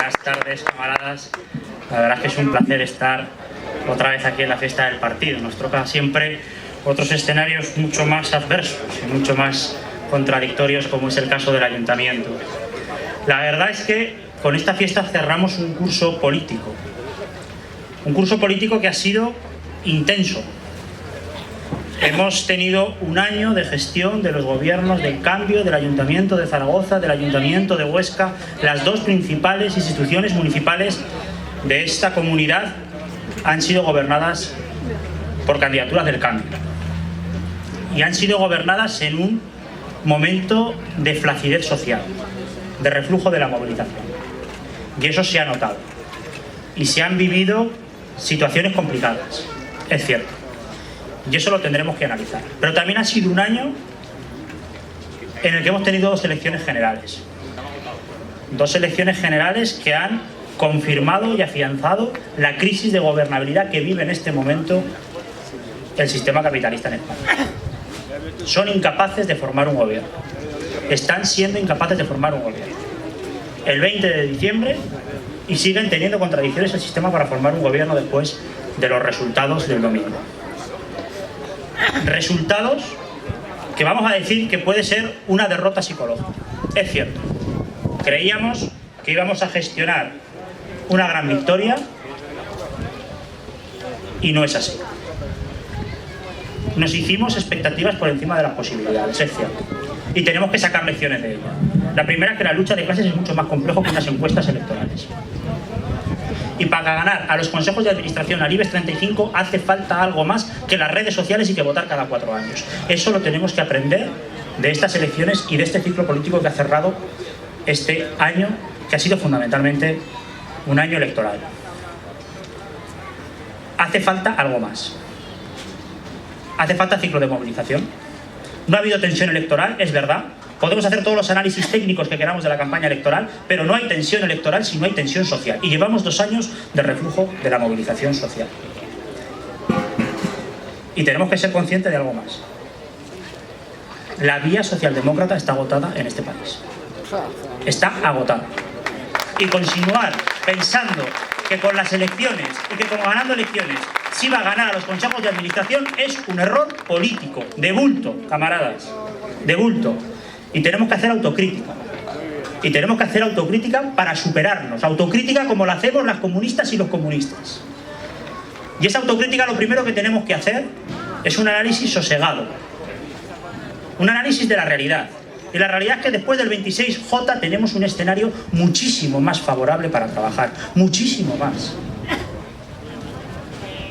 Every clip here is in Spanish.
Buenas tardes, camaradas. La verdad es que es un placer estar otra vez aquí en la fiesta del partido. Nos toca siempre otros escenarios mucho más adversos y mucho más contradictorios, como es el caso del ayuntamiento. La verdad es que con esta fiesta cerramos un curso político. Un curso político que ha sido intenso. Hemos tenido un año de gestión de los gobiernos del cambio del Ayuntamiento de Zaragoza, del Ayuntamiento de Huesca, las dos principales instituciones municipales de esta comunidad han sido gobernadas por candidaturas del cambio. Y han sido gobernadas en un momento de flacidez social, de reflujo de la movilización. Y eso se ha notado. Y se han vivido situaciones complicadas, es cierto. Y eso lo tendremos que analizar. Pero también ha sido un año en el que hemos tenido dos elecciones generales. Dos elecciones generales que han confirmado y afianzado la crisis de gobernabilidad que vive en este momento el sistema capitalista en España. Son incapaces de formar un gobierno. Están siendo incapaces de formar un gobierno. El 20 de diciembre y siguen teniendo contradicciones el sistema para formar un gobierno después de los resultados del domingo. Resultados que vamos a decir que puede ser una derrota psicológica. Es cierto, creíamos que íbamos a gestionar una gran victoria y no es así. Nos hicimos expectativas por encima de las posibilidades, es cierto, y tenemos que sacar lecciones de ello. La primera es que la lucha de clases es mucho más complejo que unas encuestas electorales. Y para ganar a los consejos de administración, al IBEX 35, hace falta algo más que las redes sociales y que votar cada 4 años. Eso lo tenemos que aprender de estas elecciones y de este ciclo político que ha cerrado este año, que ha sido fundamentalmente un año electoral. Hace falta algo más. Hace falta ciclo de movilización. No ha habido tensión electoral, es verdad. Podemos hacer todos los análisis técnicos que queramos de la campaña electoral, pero no hay tensión electoral si no hay tensión social. Y llevamos 2 años de reflujo de la movilización social. Y tenemos que ser conscientes de algo más. La vía socialdemócrata está agotada en este país. Está agotada. Y continuar pensando que con las elecciones y que con ganando elecciones se iba a ganar a los consejos de administración es un error político, de bulto, camaradas, de bulto. Y tenemos que hacer autocrítica. Y tenemos que hacer autocrítica para superarnos. Autocrítica como la hacemos las comunistas y los comunistas. Y esa autocrítica lo primero que tenemos que hacer es un análisis sosegado. Un análisis de la realidad. Y la realidad es que después del 26J tenemos un escenario muchísimo más favorable para trabajar. Muchísimo más.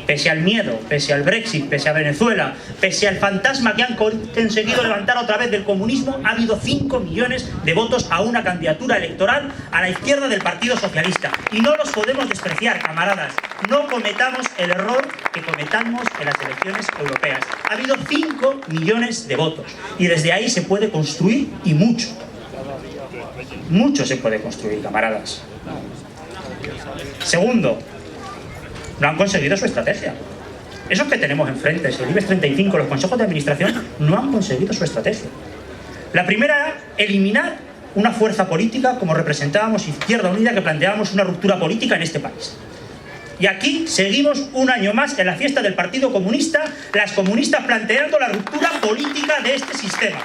Pese al miedo, pese al Brexit, pese a Venezuela, pese al fantasma que han conseguido levantar otra vez del comunismo, ha habido 5 millones de votos a una candidatura electoral a la izquierda del Partido Socialista. Y no los podemos despreciar, camaradas. No cometamos el error que cometamos en las elecciones europeas. Ha habido 5 millones de votos. Y desde ahí se puede construir, y mucho. Mucho se puede construir, camaradas. Segundo, no han conseguido su estrategia. Esos que tenemos enfrente, el IBEX 35, los consejos de administración, no han conseguido su estrategia. La primera era eliminar una fuerza política como representábamos Izquierda Unida, que planteábamos una ruptura política en este país. Y aquí seguimos un año más en la fiesta del Partido Comunista, las comunistas planteando la ruptura política de este sistema.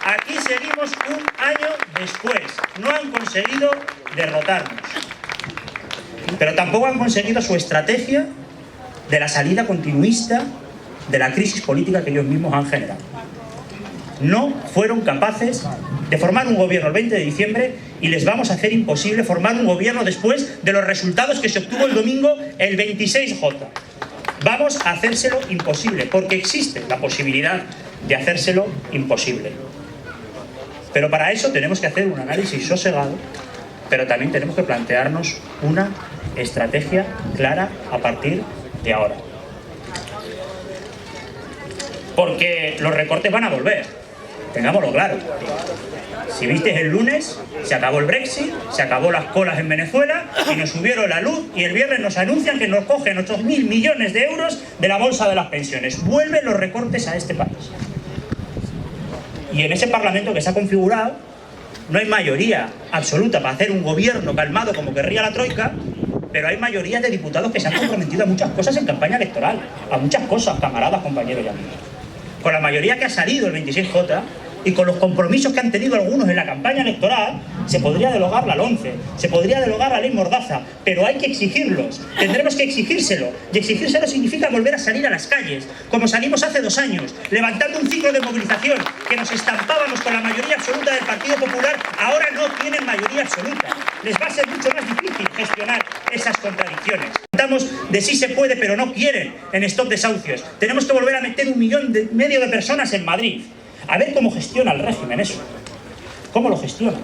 Aquí seguimos un año después. No han conseguido derrotarnos. Pero tampoco han conseguido su estrategia de la salida continuista de la crisis política que ellos mismos han generado. No fueron capaces de formar un gobierno el 20 de diciembre y les vamos a hacer imposible formar un gobierno después de los resultados que se obtuvo el domingo, el 26J. Vamos a hacérselo imposible, porque existe la posibilidad de hacérselo imposible. Pero para eso tenemos que hacer un análisis sosegado, pero también tenemos que plantearnos una estrategia clara a partir de ahora. Porque los recortes van a volver, tengámoslo claro. Si visteis el lunes, se acabó el Brexit, se acabó las colas en Venezuela y nos subieron la luz, y el viernes nos anuncian que nos cogen 8.000 millones de euros de la bolsa de las pensiones. Vuelven los recortes a este país. Y en ese Parlamento que se ha configurado, No hay mayoría absoluta para hacer un gobierno calmado como querría la troika, pero hay mayoría de diputados que se han comprometido a muchas cosas en campaña electoral, a muchas cosas, camaradas, compañeros y amigos. Con la mayoría que ha salido el 26J y con los compromisos que han tenido algunos en la campaña electoral, se podría derogar la LOMCE, se podría derogar la ley Mordaza, pero hay que exigirlos, tendremos que exigírselo, y exigírselo significa volver a salir a las calles, como salimos hace 2 años, levantando un ciclo de movilización que nos estampábamos con la mayoría absoluta del Partido Popular. Ahora no tienen mayoría absoluta, les va a ser mucho más difícil gestionar esas contradicciones. Hablamos de sí se puede, pero no quieren en Stop Desahucios. Tenemos que volver a meter 1,5 millones de personas en Madrid. A ver cómo gestiona el régimen eso. ¿Cómo lo gestiona?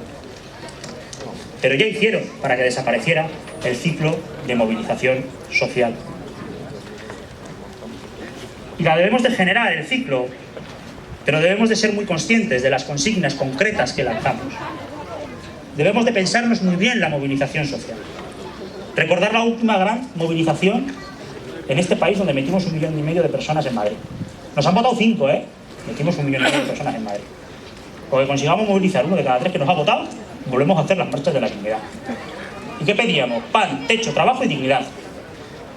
Pero ya hicieron para que desapareciera el ciclo de movilización social. Y la debemos de generar, el ciclo, pero debemos de ser muy conscientes de las consignas concretas que lanzamos. Debemos de pensarnos muy bien la movilización social. Recordar la última gran movilización en este país, donde metimos 1,5 millones de personas en Madrid. Nos han votado 5, Metimos 1,5 millones de personas en Madrid. Porque consigamos movilizar 1 de cada 3 que nos ha votado, volvemos a hacer las marchas de la dignidad. ¿Y qué pedíamos? Pan, techo, trabajo y dignidad.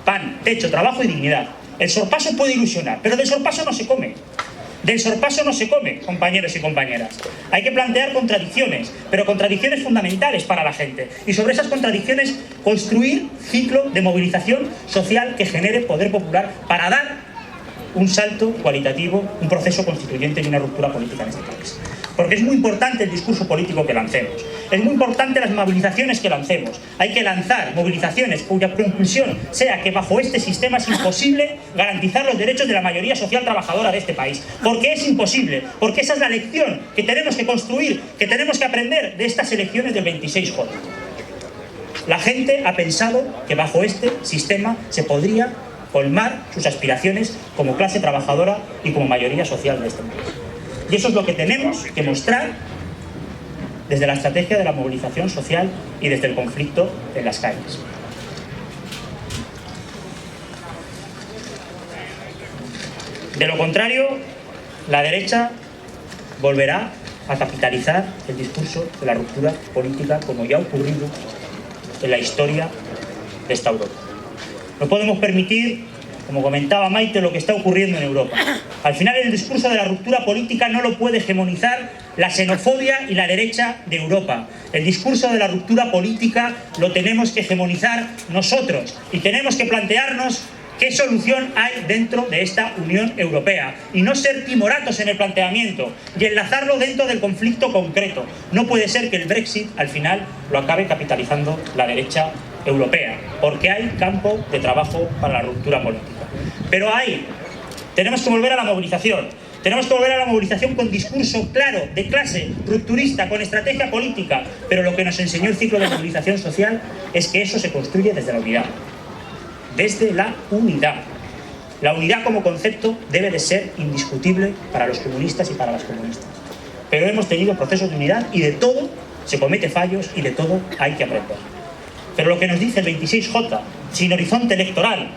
Pan, techo, trabajo y dignidad. El sorpaso puede ilusionar, pero del sorpaso no se come. Del sorpaso no se come, compañeros y compañeras. Hay que plantear contradicciones, pero contradicciones fundamentales para la gente. Y sobre esas contradicciones construir ciclo de movilización social que genere poder popular para dar un salto cualitativo, un proceso constituyente y una ruptura política en este país. Porque es muy importante el discurso político que lancemos. Es muy importante las movilizaciones que lancemos. Hay que lanzar movilizaciones cuya conclusión sea que bajo este sistema es imposible garantizar los derechos de la mayoría social trabajadora de este país. Porque es imposible. Porque esa es la lección que tenemos que construir, que tenemos que aprender de estas elecciones del 26J. La gente ha pensado que bajo este sistema se podría colmar sus aspiraciones como clase trabajadora y como mayoría social de este país. Y eso es lo que tenemos que mostrar desde la estrategia de la movilización social y desde el conflicto en las calles. De lo contrario, la derecha volverá a capitalizar el discurso de la ruptura política, como ya ha ocurrido en la historia de esta Europa. No podemos permitir, como comentaba Maite, lo que está ocurriendo en Europa. Al final, el discurso de la ruptura política no lo puede hegemonizar la xenofobia y la derecha de Europa. El discurso de la ruptura política lo tenemos que hegemonizar nosotros y tenemos que plantearnos qué solución hay dentro de esta Unión Europea y no ser timoratos en el planteamiento y enlazarlo dentro del conflicto concreto. No puede ser que el Brexit al final lo acabe capitalizando la derecha europea, porque hay campo de trabajo para la ruptura política. Pero tenemos que volver a la movilización. Tenemos que volver a la movilización con discurso claro, de clase, rupturista, con estrategia política. Pero lo que nos enseñó el ciclo de movilización social es que eso se construye desde la unidad. Desde la unidad. La unidad como concepto debe de ser indiscutible para los comunistas y para las comunistas. Pero hemos tenido procesos de unidad y de todo se comete fallos y de todo hay que aprender. Pero lo que nos dice el 26J, sin horizonte electoral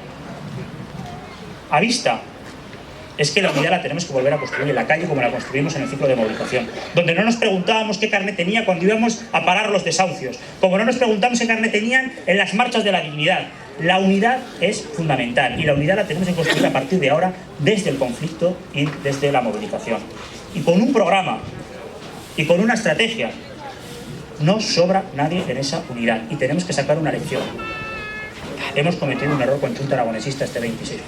a vista, es que la unidad la tenemos que volver a construir en la calle como la construimos en el ciclo de movilización, donde no nos preguntábamos qué carnet tenía cuando íbamos a parar los desahucios, como no nos preguntamos qué carnet tenían en las marchas de la dignidad. La unidad es fundamental y la unidad la tenemos que construir a partir de ahora desde el conflicto y desde la movilización. Y con un programa y con una estrategia. No sobra nadie en esa unidad y tenemos que sacar una lección. Hemos cometido un error conjunto aragonesista este 26.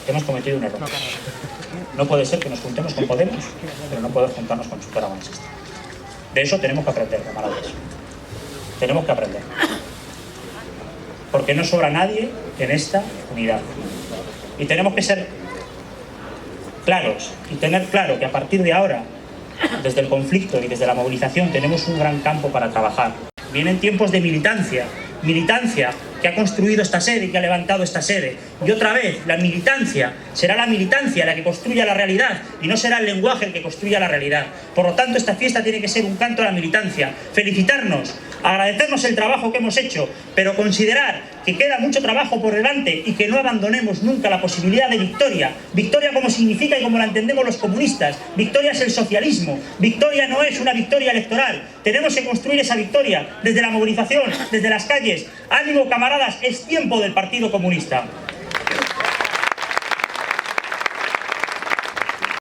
Hemos cometido un error. No puede ser que nos juntemos con Podemos, pero no podemos juntarnos con Junta Aragonesista. De eso tenemos que aprender, camaradas. Tenemos que aprender. Porque no sobra nadie en esta unidad. Y tenemos que ser claros y tener claro que a partir de ahora, desde el conflicto y desde la movilización, tenemos un gran campo para trabajar. Vienen tiempos de militancia que ha construido esta sede y que ha levantado esta sede. Y otra vez, la militancia será la militancia la que construya la realidad y no será el lenguaje el que construya la realidad. Por lo tanto, esta fiesta tiene que ser un canto a la militancia. Felicitarnos agradecernos el trabajo que hemos hecho, pero considerar que queda mucho trabajo por delante y que no abandonemos nunca la posibilidad de victoria. Victoria como significa y como la entendemos los comunistas. Victoria es el socialismo. Victoria no es una victoria electoral. Tenemos que construir esa victoria desde la movilización, desde las calles. Ánimo, camaradas, es tiempo del Partido Comunista.